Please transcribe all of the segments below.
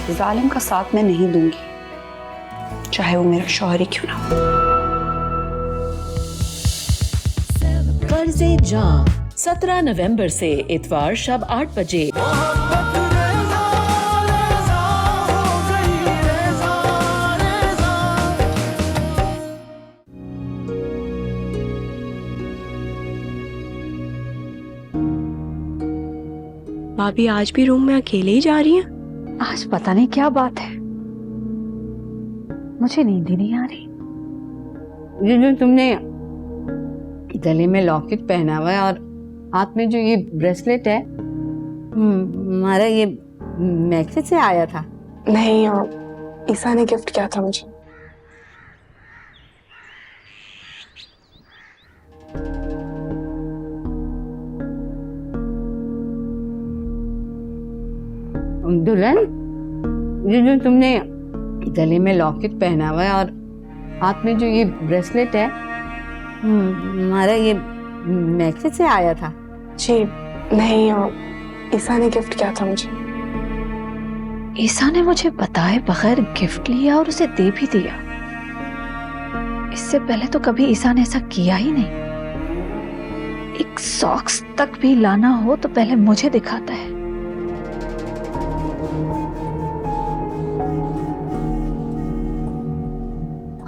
जालिम का साथ मैं नहीं दूंगी, चाहे वो मेरा शौहर ही क्यों ना हो। कर्ज़े जां 17 नवंबर से इतवार शब 8 बजे। भाभी आज भी रूम में अकेले ही जा रही हैं? आज पता नहीं क्या बात है, मुझे नींद ही नहीं आ रही। ये जो तुमने गले में लॉकेट पहना हुआ है और हाथ में जो ये ब्रेसलेट है, हमारा ये मैसेज से आया था। नहीं, ईसा ने गिफ्ट किया था मुझे। दुल्हन, ये जो तुमने गले में लॉकेट पहना हुआ है और हाथ में जो ये ब्रेसलेट है, हमारा ये मैसेज से आया था। जी नहीं, ईसा ने गिफ्ट किया था मुझे। ईसा ने मुझे बताए बगैर गिफ्ट लिया और उसे दे भी दिया। इससे पहले तो कभी ईसा ने ऐसा किया ही नहीं। एक सॉक्स तक भी लाना हो तो पहले मुझे दिखाता है।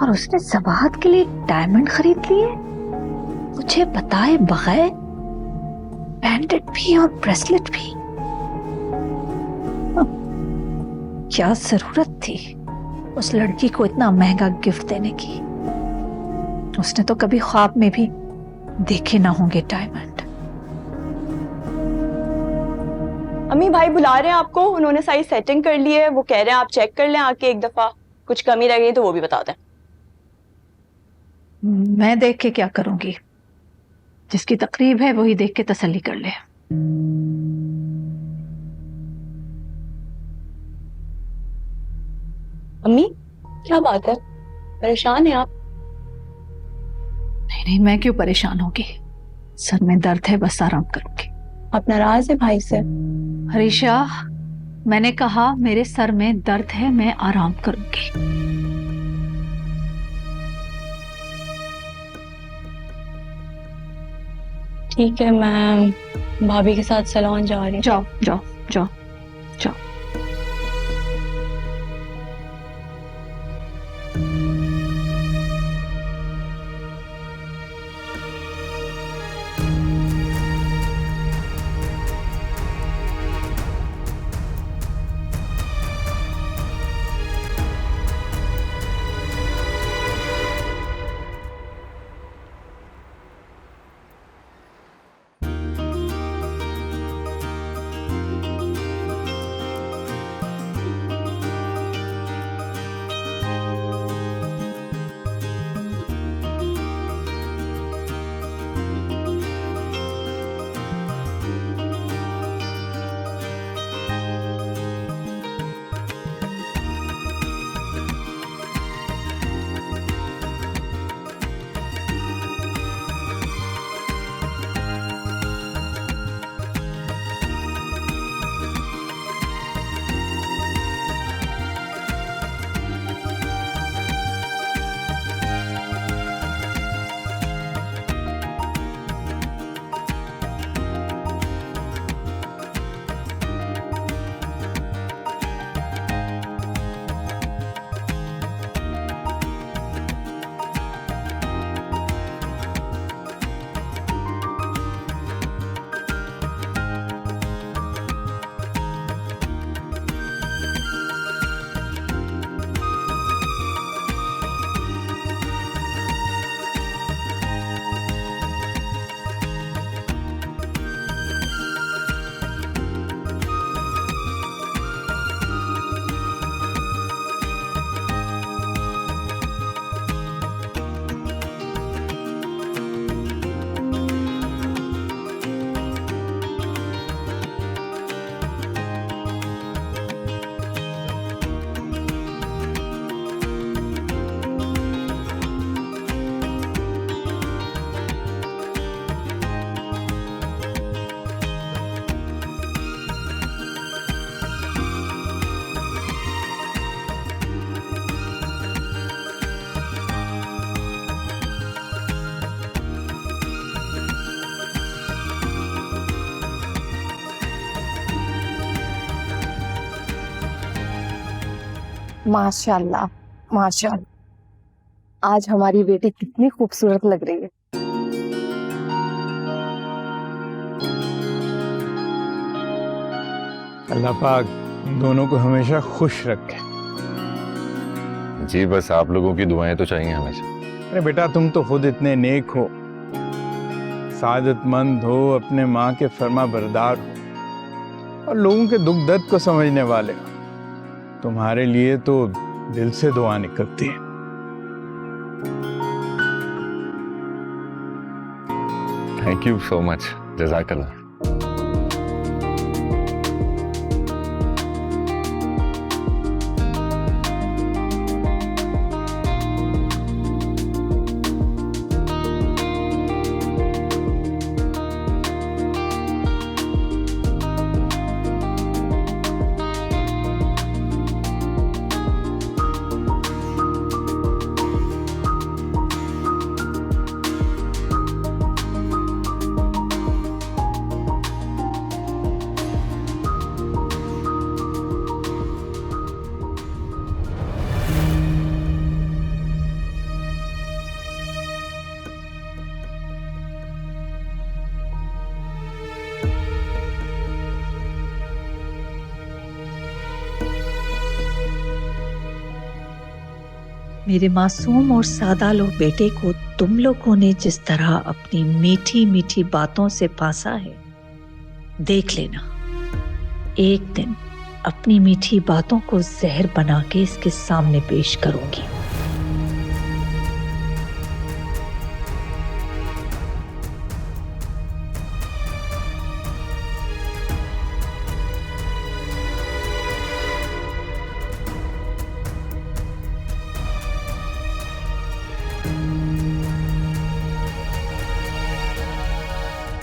और उसने ज़बात के लिए डायमंड खरीद लिए मुझे बताए बगैर, बैंडेड भी और ब्रेसलेट भी। क्या जरूरत थी उस लड़की को इतना महंगा गिफ्ट देने की? उसने तो कभी ख्वाब में भी देखे ना होंगे डायमंड। अम्मी भाई बुला रहे हैं आपको, उन्होंने सारी सेटिंग कर ली है। वो कह रहे हैं आप चेक कर लें आके एक दफा, कुछ कमी रह गई तो वो भी बता दें। मैं देख के क्या करूंगी? जिसकी तकरीब है वही देख के तसल्ली कर ले। अम्मी क्या बात है, परेशान है आप? नहीं नहीं, मैं क्यों परेशान होगी? सर में दर्द है, बस आराम करूंगी। आप नाराज है भाई से? हरीशा, मैंने कहा मेरे सर में दर्द है, मैं आराम करूंगी। ठीक है, मैं भाभी के साथ सैलून जा रही हूँ। जाओ जाओ जाओ जाओ। माशाल्लाह, माशाल्लाह। आज हमारी बेटी कितनी खूबसूरत लग रही है। अल्लाह पाक दोनों को हमेशा खुश रखे। जी बस आप लोगों की दुआएं तो चाहिए हमेशा। अरे बेटा तुम तो खुद इतने नेक हो, सादतमंद हो, अपने माँ के फर्मा बरदार हो और लोगों के दुख दर्द को समझने वाले हो। तुम्हारे लिए तो दिल से दुआ निकलती है। थैंक यू सो मच, जज़ाकल्लाह। मेरे मासूम और सादा लो बेटे को तुम लोगों ने जिस तरह अपनी मीठी मीठी बातों से फांसा है, देख लेना एक दिन अपनी मीठी बातों को जहर बना के इसके सामने पेश करूंगी।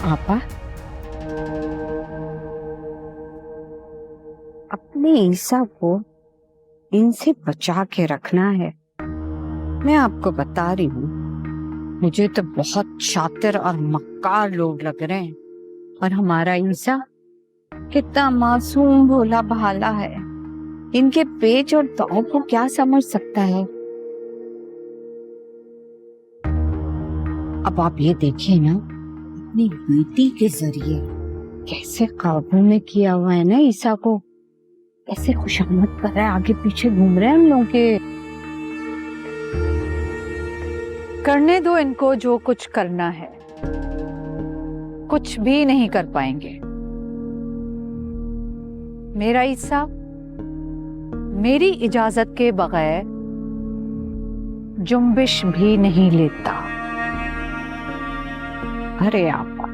आपा, अपने ईसा को इनसे बचा के रखना है। मैं आपको बता रही हूँ, मुझे तो बहुत शातिर और मक्कार लोग लग रहे हैं, और हमारा ईसा कितना मासूम भोला भाला है। इनके पेच और दांव को क्या समझ सकता है। अब आप ये देखिए ना, अपनी बेटी के जरिए कैसे काबू में किया हुआ है ना ईसा को, कैसे खुशामद कर रहा है, आगे पीछे घूम रहे हैं हम लोग के। करने दो इनको जो कुछ करना है, कुछ भी नहीं कर पाएंगे। मेरा ईसा मेरी इजाजत के बगैर जुम्बिश भी नहीं लेता। अरे आपा,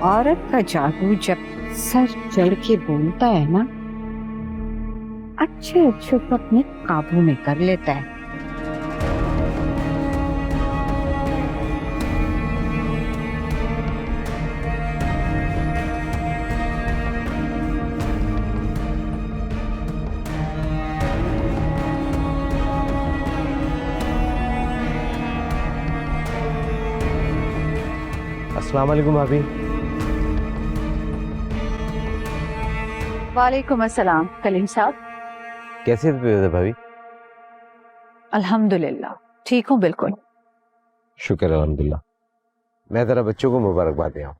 औरत का जादू जब सर चढ़ के बोलता है ना, अच्छे अच्छे को अपने काबू में कर लेता है। अस्सलाम वालेकुम भाभी। वालेकुम अस्सलाम कलीम साहब। कैसे थे भाभी? अल्हम्दुलिल्लाह ठीक हूँ बिल्कुल। शुक्र अल्हम्दुलिल्लाह। मैं जरा बच्चों को मुबारकबाद दे आऊं।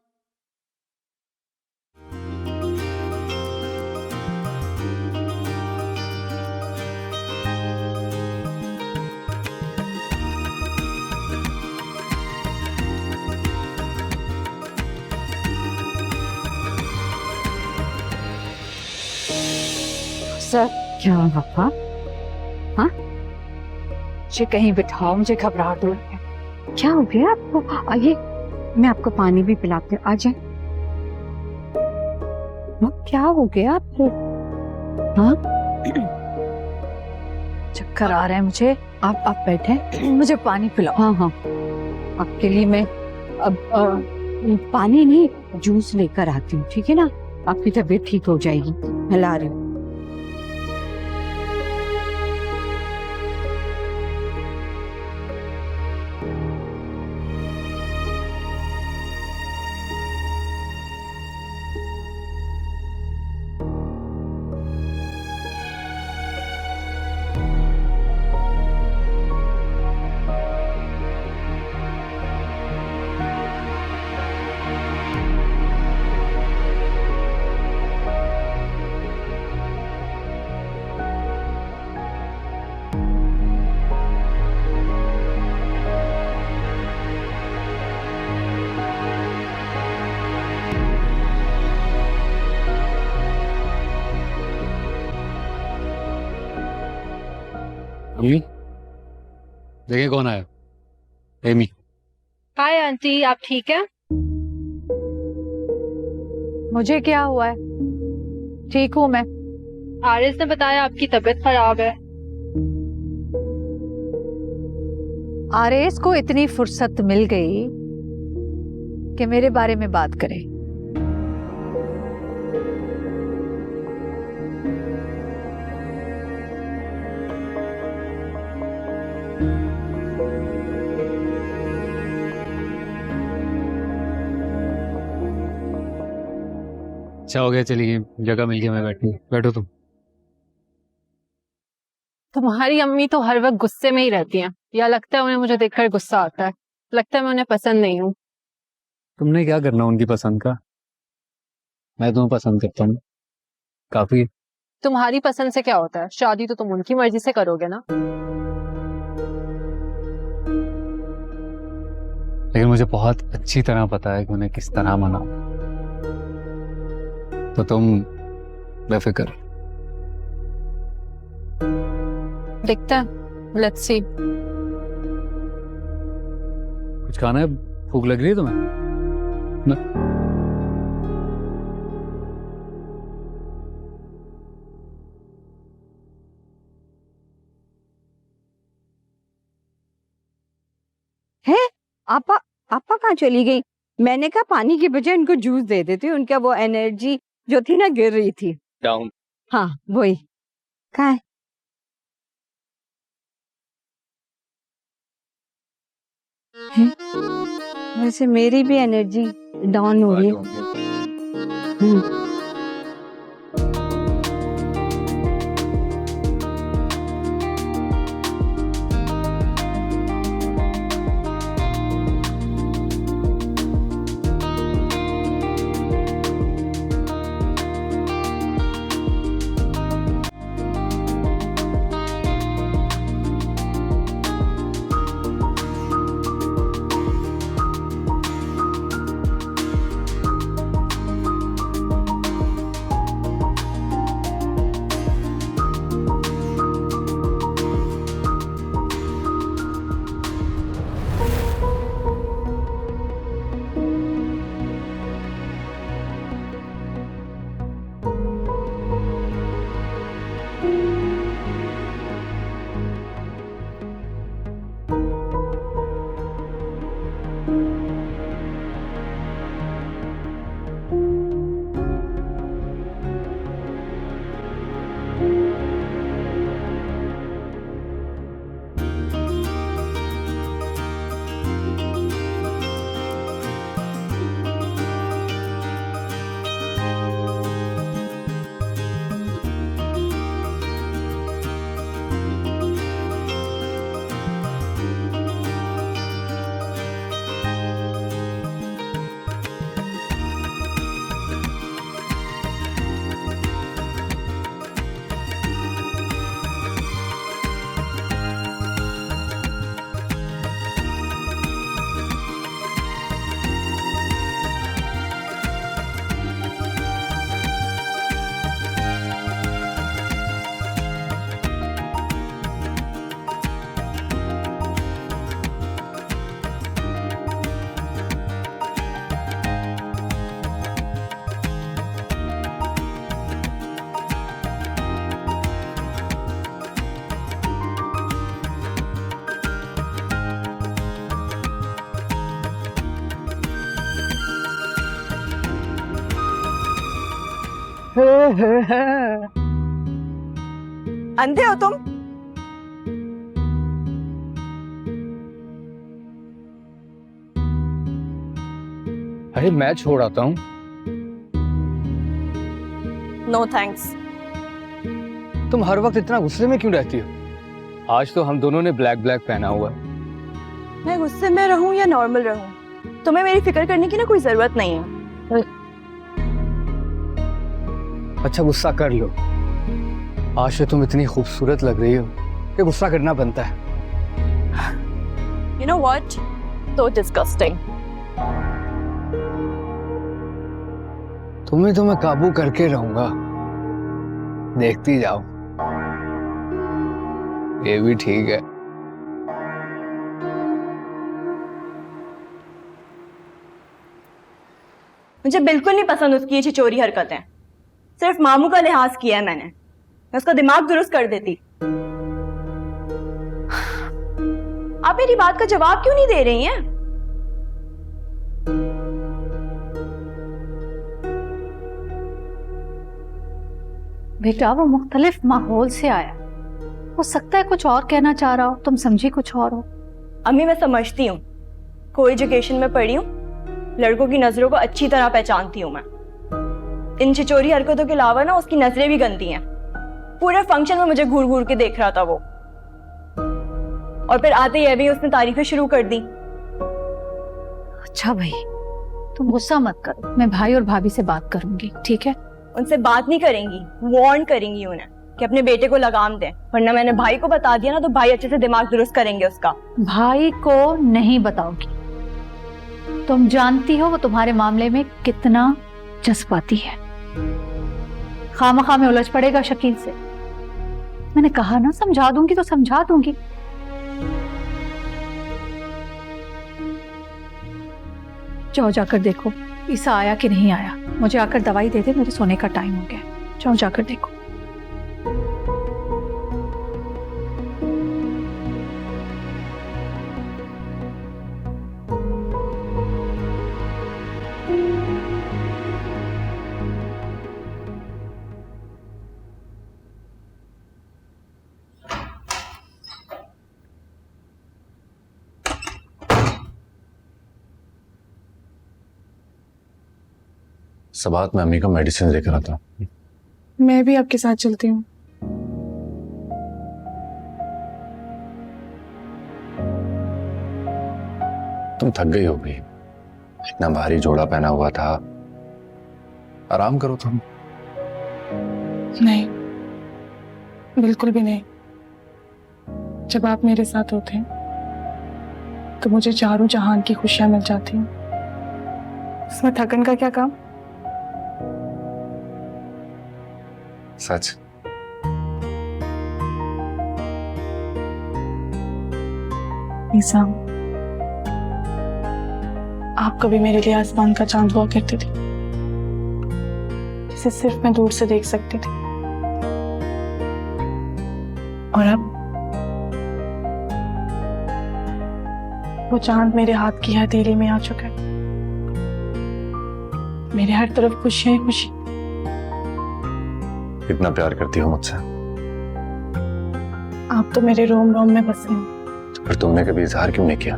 सर क्या पापा? हाँ, मुझे कहीं बिठाओ, मुझे घबराहट हो रही है। क्या हो गया आपको? आइए, मैं आपको पानी भी पिलाती हूँ, आ जाए। क्या हो गया आपको? हाँ, चक्कर आ रहे हैं मुझे। आप बैठे, मुझे पानी पिलाओ। हाँ हाँ, आपके लिए मैं अब पानी नहीं, जूस लेकर आती हूँ, ठीक है ना? आपकी तबीयत ठीक हो जाएगी। मैं ला रही हूँ। अम्मी देखिए कौन आया। एमी। हाय आंटी, आप ठीक है? मुझे क्या हुआ है? ठीक हूँ मैं। आरिस ने बताया आपकी तबीयत खराब है। आरिस को इतनी फुर्सत मिल गई कि मेरे बारे में बात करे। अच्छा हो गया, चलिए जगह मिल गया, मैं बैठो तुम। तुम्हारी अम्मी तो हर वक्त गुस्से में ही रहती हैं। या लगता है उन्हें मुझे देखकर गुस्सा आता है। लगता है मैं उन्हें पसंद नहीं हूँ। तुमने क्या करना उनकी पसंद का, मैं तुम्हें पसंद करता हूँ, काफी। तुम्हारी पसंद से क्या होता है? शादी तो तुम उनकी मर्जी से करोगे ना। लेकिन मुझे बहुत अच्छी तरह पता है कि उन्हें किस तरह मना, तो तुम बेफिक्र। देखते हैं, लेट्स सी। कुछ खाना है? भूख लग रही है तुम्हें? ना? है आपा आपा कहाँ चली गई? मैंने कहा पानी के बजाय उनको जूस दे देती, उनका वो एनर्जी जो थी ना गिर रही थी। डाउन। हाँ वही। कहाँ है? वैसे मेरी भी एनर्जी डाउन हो रही है। अंधे हो तुम? अरे मैं छोड़ आता हूँ। No thanks. तुम हर वक्त इतना गुस्से में क्यों रहती हो? आज तो हम दोनों ने ब्लैक ब्लैक पहना हुआ है। मैं गुस्से में रहूं या नॉर्मल रहूं, तुम्हें मेरी फिक्र करने की ना कोई जरूरत नहीं है। अच्छा गुस्सा कर लो, आज से तुम इतनी खूबसूरत लग रही हो कि गुस्सा करना बनता है। You know what? So disgusting. तुम्हें तो मैं काबू करके रहूंगा, देखती जाओ। ये भी ठीक है। मुझे बिल्कुल नहीं पसंद उसकी ये छिचोरी हरकतें। सिर्फ मामू का लिहाज किया है मैंने, मैं उसका दिमाग दुरुस्त कर देती। आप मेरी बात का जवाब क्यों नहीं दे रही हैं? बेटा वो मुख्तलिफ माहौल से आया, हो सकता है कुछ और कहना चाह रहा हो, तुम समझी कुछ और हो। अम्मी मैं समझती हूँ, को एजुकेशन में पढ़ी हूँ, लड़कों की नजरों को अच्छी तरह पहचानती हूँ मैं। इन छिचोरी हरकतों के अलावा ना उसकी नजरें भी गंदी हैं। पूरे फंक्शन में मुझे घूर घूर के देख रहा था वो, और फिर आते ही अभी उसने तारीफें शुरू कर दी। अच्छा भाई तुम गुस्सा मत करो, मैं भाई और भाभी से बात करूंगी, ठीक है? उनसे बात नहीं करेंगी, वार्न करेंगी उन्हें कि अपने बेटे को लगाम दें, वरना मैंने भाई को बता दिया ना तो भाई अच्छे से दिमाग दुरुस्त करेंगे उसका। भाई को नहीं बताओगी, तुम जानती हो वो तुम्हारे मामले में कितना जज्बाती है। खामखा में उलझ पड़ेगा शकील से। मैंने कहा ना समझा दूंगी तो समझा दूंगी। जाओ जाकर देखो ईसा आया कि नहीं आया, मुझे आकर दवाई दे दे, मेरे सोने का टाइम हो गया। जाओ जाकर देखो। सबात में अम्मी का मेडिसिन लेकर आता हूँ। मैं भी आपके साथ चलती हूँ। तुम थक गई होगी, इतना भारी जोड़ा पहना हुआ था, आराम करो तुम। नहीं, बिल्कुल भी नहीं। जब आप मेरे साथ होते हैं तो मुझे चारों जहान की खुशियां मिल जाती हैं। इसमें थकन का क्या काम? सच। ईसा, आप कभी मेरे लिए आसमान का चांद हुआ करते थे, जिसे सिर्फ मैं दूर से देख सकती थी। और अब वो चांद मेरे हाथ की हथेली में आ चुका है। मेरे हर तरफ खुशियां ही खुशी। कितना प्यार करती हो मुझसे। आप तो मेरे रोम रोम में बसे हैं। तो फिर तुमने कभी इजहार क्यों नहीं किया?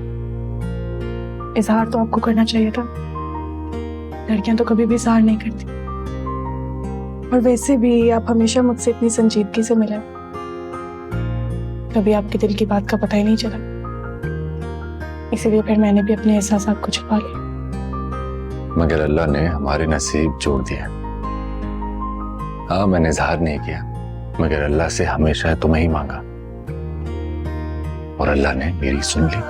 इजहार तो आपको करना चाहिए था। लड़कियां तो कभी भी इजहार नहीं करती। और वैसे भी आप हमेशा मुझसे इतनी संजीदगी से मिले, कभी आपके दिल की बात का पता ही नहीं चला। इसीलिए फिर मैंने भी अपने एहसासात को छुपा लिया। मगर अल्लाह ने हमारे नसीब जोड़ दिया। हाँ, मैंने इजहार नहीं किया, मगर अल्लाह से हमेशा तुम्हें ही मांगा और अल्लाह ने मेरी सुन ली।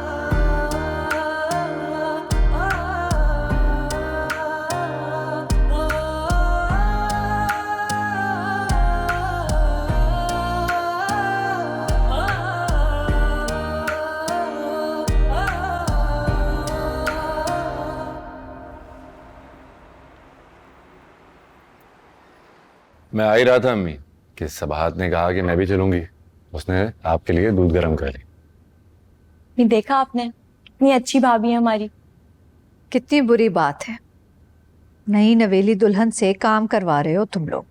मैं आ ही रहा था अम्मी कि सबाहत ने कहा कि मैं भी चलूंगी। उसने आपके लिए दूध गर्म कर ली। नहीं देखा आपने, कितनी अच्छी भाभी है हमारी। कितनी बुरी बात है, नई नवेली दुल्हन से काम करवा रहे हो तुम लोग।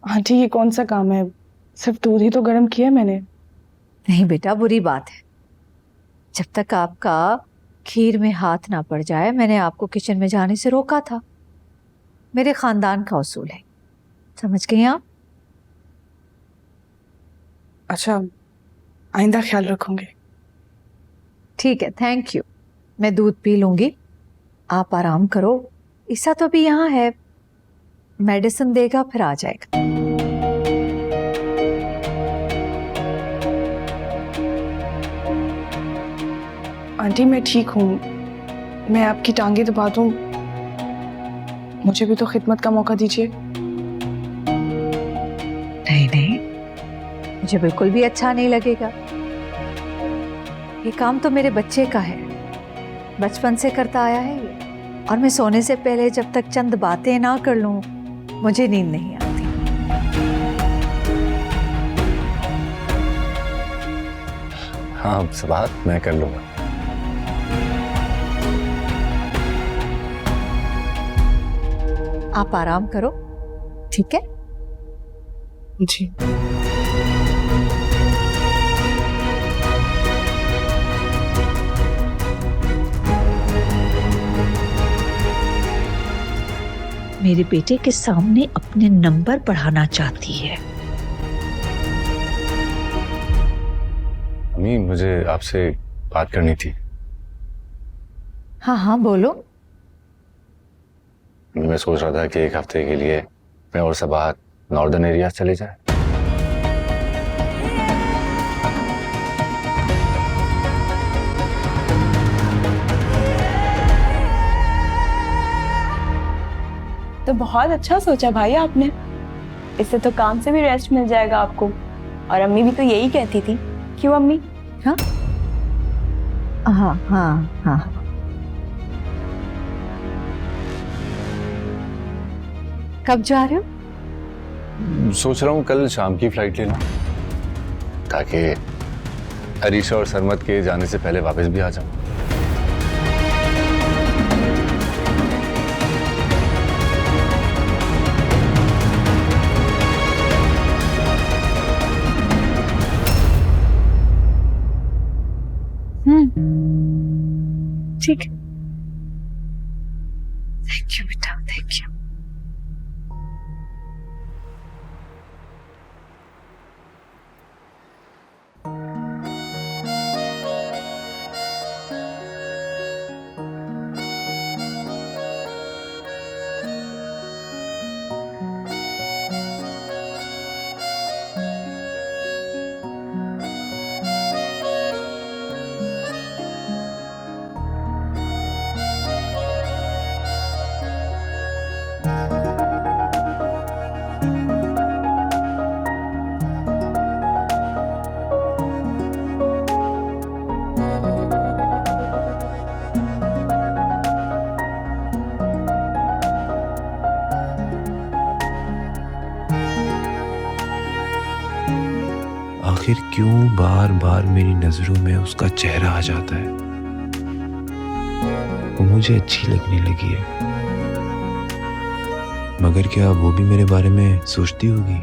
आंटी ये कौन सा काम है, सिर्फ दूध ही तो गर्म किया मैंने। नहीं बेटा, बुरी बात है। जब तक आपका खीर में हाथ ना पड़ जाए, मैंने आपको किचन में जाने से रोका था। मेरे खानदान का उसूल है, समझ गई आप? अच्छा, आइंदा ख्याल रखूंगी। ठीक है, थैंक यू। मैं दूध पी लूंगी, आप आराम करो। ईसा तो अभी यहाँ है, मेडिसिन देगा फिर आ जाएगा। आंटी मैं ठीक हूँ, मैं आपकी टांगे दबा दूं, मुझे भी तो खिदमत का मौका दीजिए। नहीं नहीं, मुझे बिल्कुल भी अच्छा नहीं लगेगा। ये काम तो मेरे बच्चे का है, बचपन से करता आया है ये, और मैं सोने से पहले जब तक चंद बातें ना कर लूं मुझे नींद नहीं आती। हाँ सबाहत, मैं कर लूंगा। आप आराम करो, ठीक है? जी। मेरे बेटे के सामने अपने नंबर बढ़ाना चाहती है। अम्मी, मुझे आपसे बात करनी थी। हाँ हाँ बोलो। मैं सोच रहा था कि एक हफ्ते के लिए मैं और सबाहत नॉर्दर्न एरिया चले जाए। तो बहुत अच्छा सोचा भाई आपने, इससे तो काम से भी रेस्ट मिल जाएगा आपको। और अम्मी भी तो यही कहती थी, क्यों अम्मी? हाँ हाँ हाँ हाँ। कब जा रहे हो? सोच रहा हूँ कल शाम की फ्लाइट लेना, ताकि अरीशा और सरमत के जाने से पहले वापस भी आ जाऊं। ठीक है। थैंक यू बेटा, थैंक यू। आखिर क्यों बार बार मेरी नजरों में उसका चेहरा आ जाता है? वो मुझे अच्छी लगने लगी है, मगर क्या वो भी मेरे बारे में सोचती होगी?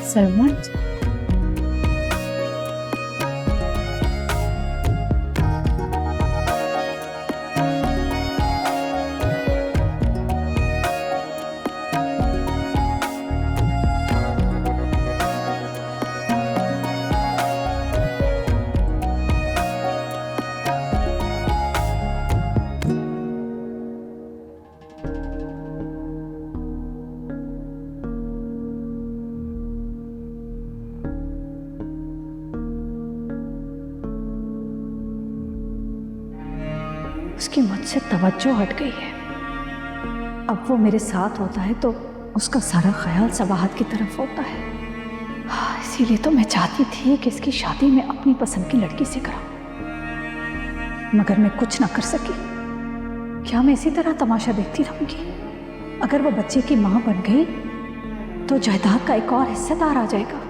सरमत, उसकी मुझसे तवज्जो हट गई है। अब वो मेरे साथ होता है तो उसका सारा ख्याल सबाहत की तरफ होता है। हाँ, इसीलिए तो मैं चाहती थी कि इसकी शादी मैं अपनी पसंद की लड़की से कराऊं, मगर मैं कुछ ना कर सकी। क्या मैं इसी तरह तमाशा देखती रहूंगी? अगर वो बच्चे की मां बन गई तो जायदाद का एक और हिस्सेदार आ जाएगा।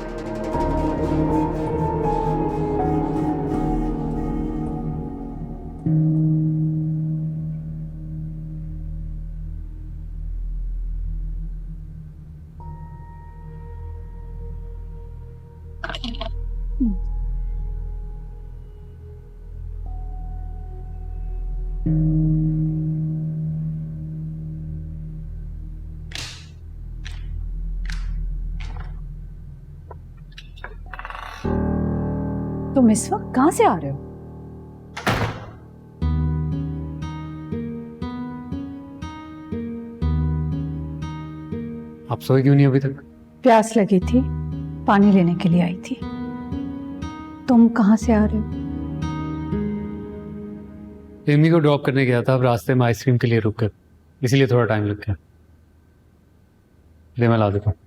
तुम इस वक्त कहाँ से आ रहे हो? आप सोए क्यों नहीं अभी तक? प्यास लगी थी, पानी लेने के लिए आई थी। तुम कहाँ से आ रहे हो? एमी को ड्रॉप करने गया था, अब रास्ते में आइसक्रीम के लिए रुक कर, इसीलिए थोड़ा टाइम लग गया। ले मैं ला देता हूँ।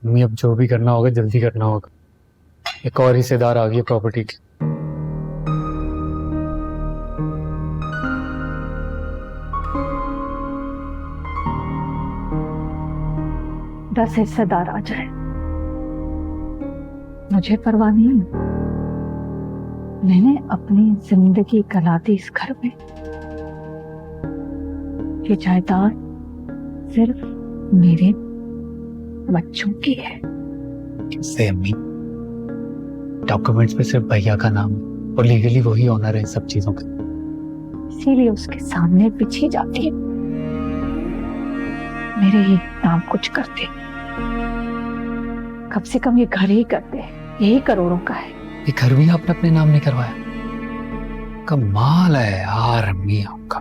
मम्मी अब जो भी करना होगा जल्दी करना होगा। एक और हिस्सेदार आ गई है प्रॉपर्टी की। 10 हिस्सेदार आ जाए, मुझे परवाह नहीं है। मैंने अपनी जिंदगी गला दी इस घर में। ये जायदाद सिर्फ मेरे बच्चों की है। कैसे अम्मी? डॉक्यूमेंट्स पे सिर्फ भैया का नाम है और लीगली वही ऑनर है इन सब चीजों का। इसीलिए उसके सामने पीछे जाती है। मेरे ही नाम कुछ करते, कम से कम ये घर ही करते हैं, यही करोड़ों का है। ये घर भी आपने अपने नाम नहीं करवाया? कमाल है यार अम्मी आपका।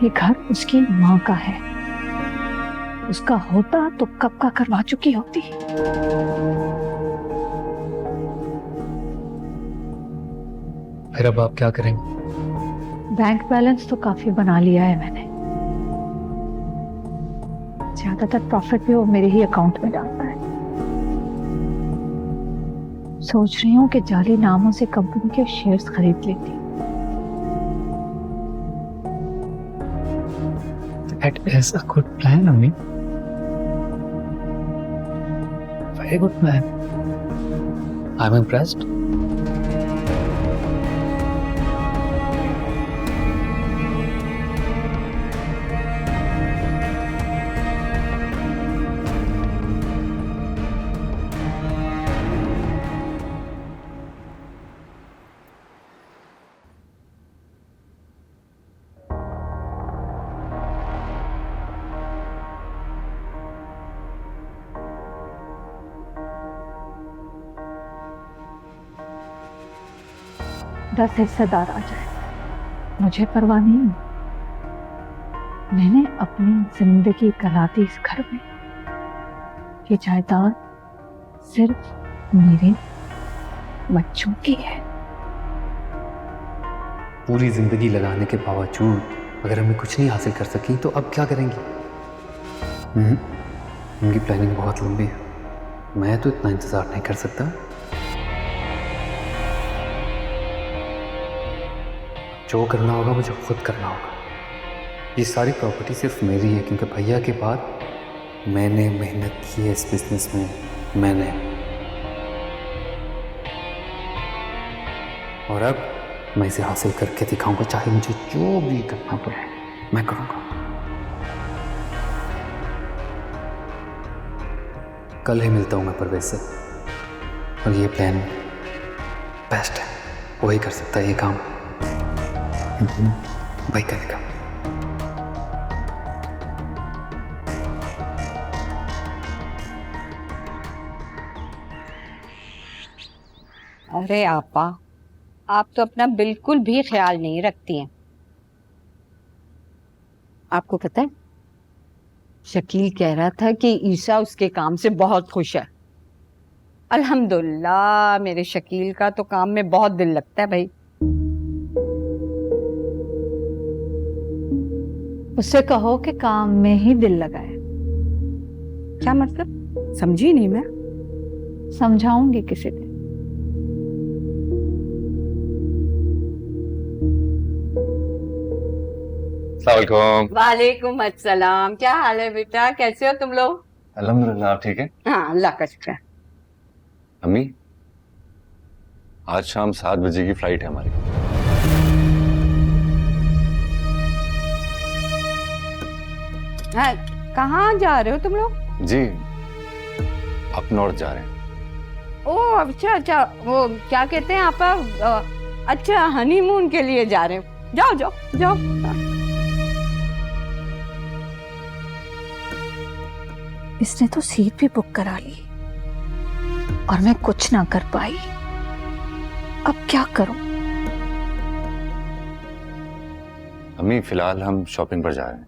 ये घर उसकी माँ का है, उसका होता तो कब का करवा चुकी होती। फिर अब आप क्या करेंगे? बैंक बैलेंस तो काफी बना लिया है मैंने। ज्यादातर प्रॉफिट भी वो मेरे ही अकाउंट में डालता है। सोच रही हूँ कि जाली नामों से कंपनी के शेयर्स खरीद लेती। That is a good plan, Ammi. Very good plan. I'm impressed. दस हिस्सेदार आ जाए, मुझे परवाह नहीं है। मैंने अपनी जिंदगी गला दी इस घर में। ये जायदाद सिर्फ मेरे बच्चों की है। पूरी जिंदगी लगाने के बावजूद अगर हमें कुछ नहीं हासिल कर सकी तो अब क्या करेंगी? उनकी प्लानिंग बहुत लंबी है, मैं तो इतना इंतजार नहीं कर सकता। जो करना होगा मुझे खुद करना होगा। ये सारी प्रॉपर्टी सिर्फ मेरी है क्योंकि भैया के बाद मैंने मेहनत की है इस बिजनेस में। मैंने और अब मैं इसे हासिल करके दिखाऊंगा, चाहे मुझे जो भी करना पड़े मैं करूंगा। कल ही मिलता हूं मैं परवेज से, और ये प्लान बेस्ट है, वही कर सकता है ये काम, वही करेगा। अरे आपा, आप तो अपना बिल्कुल भी ख्याल नहीं रखती हैं। आपको पता है, शकील कह रहा था कि ईसा उसके काम से बहुत खुश है। अल्हम्दुलिल्लाह, मेरे शकील का तो काम में बहुत दिल लगता है भाई। उससे कहो कि काम में ही दिल लगाए। क्या मतलब? समझी नहीं मैं। समझाऊंगी किसी दिन। वालेकुम अस्सलाम। क्या हाल है बेटा, कैसे हो तुम लोग? अल्हम्दुलिल्लाह, आप ठीक है? हाँ, अल्लाह का शुक्र है। अम्मी, आज शाम 7 बजे की फ्लाइट है हमारी। कहाँ जा रहे हो तुम लोग? जी अप नॉर्थ जा रहे हैं। ओ अच्छा अच्छा, वो क्या कहते हैं आप, अच्छा हनीमून के लिए जा रहे हो। जाओ जाओ जाओ। इसने तो सीट भी बुक करा ली और मैं कुछ ना कर पाई। अब क्या करूं? अम्मी फिलहाल हम शॉपिंग पर जा रहे हैं।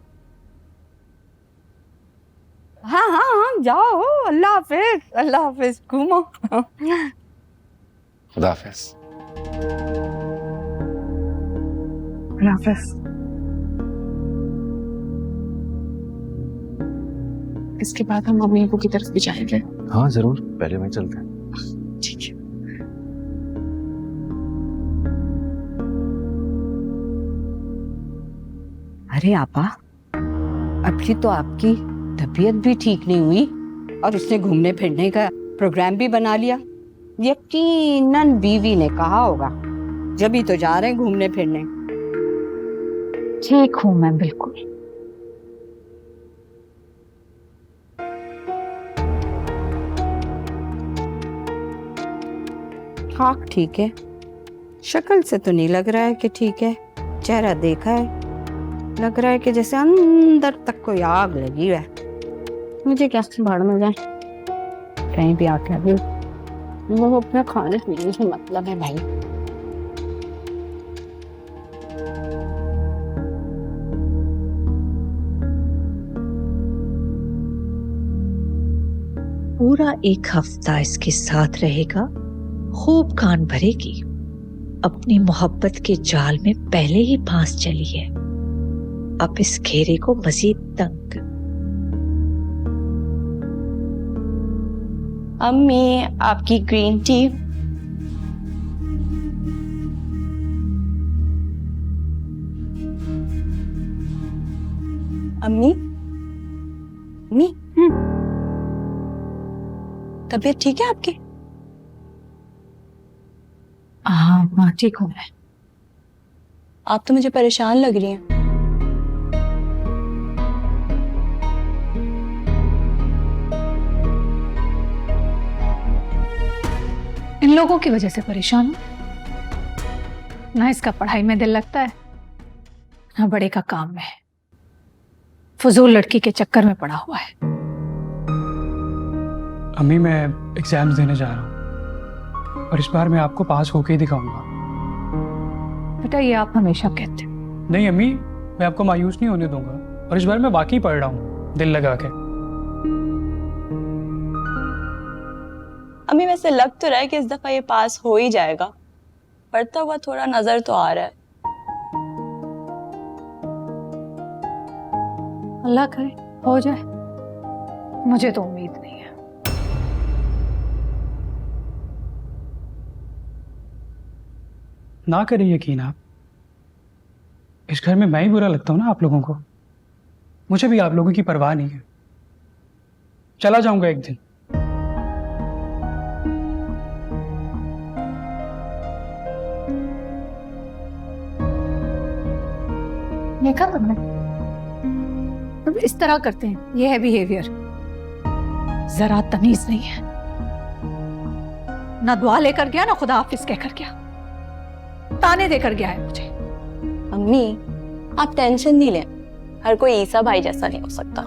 हाँ हाँ हाँ जाओ, अल्लाह हाफिज, अल्लाह हाफिज, घूमो। खुदा हाफिज। हाफिज। इसके बाद हम मम्मी को की तरफ भी जाएंगे। हाँ जरूर, पहले वहीं चलते हैं। ठीक है। अरे आपा, अभी तो आपकी तबीयत भी ठीक नहीं हुई और उसने घूमने फिरने का प्रोग्राम भी बना लिया। यकीनन बीवी ने कहा होगा, जब ही तो जा रहे हैं घूमने फिरने। ठीक हूं मैं बिल्कुल। हाँ ठीक है, शक्ल से तो नहीं लग रहा है कि ठीक है। चेहरा देखा है, लग रहा है कि जैसे अंदर तक कोई आग लगी है। मुझे क्या भाड़ में जाए, कहीं भी आग लगी, वो अपने खाने पीने से मतलब है भाई। पूरा एक हफ्ता इसके साथ रहेगा, खूब कान भरेगी। अपनी मोहब्बत के जाल में पहले ही फांस चली है, अब इस घेरे को मजीद तंग। अम्मी आपकी ग्रीन टी। अम्मी अम्मी, तबीयत ठीक है आपकी? हाँ माँ ठीक हूँ मैं। आप तो मुझे परेशान लग रही हैं। इन लोगों की वजह से परेशान हूं। ना इसका पढ़ाई में दिल लगता है, ना बड़े का काम में। फजूल लड़की के चक्कर में पड़ा हुआ है। अम्मी मैं एग्जाम्स देने जा रहा हूँ और इस बार मैं आपको पास होके ही दिखाऊंगा। बेटा ये आप हमेशा कहते हैं। नहीं अम्मी, मैं आपको मायूस नहीं होने दूंगा और इस बार मैं वाकई पढ़ रहा हूँ दिल लगा के। अम्मी वैसे लग तो रहा है कि इस दफा ये पास हो ही जाएगा, पढ़ता हुआ थोड़ा नजर तो आ रहा है। अल्लाह करे हो जाए, मुझे तो उम्मीद नहीं है। ना करें यकीन आप, इस घर में मैं ही बुरा लगता हूँ ना आप लोगों को। मुझे भी आप लोगों की परवाह नहीं है। चला जाऊंगा एक दिन। देखा तुमने, तुम इस तरह करते हैं, ये है बिहेवियर। जरा तमीज नहीं है। ना दुआ लेकर गया, ना खुदा हाफिज कहकर गया, ताने देकर गया है मुझे। अम्मी आप टेंशन नहीं लें, हर कोई ईसा भाई जैसा नहीं हो सकता।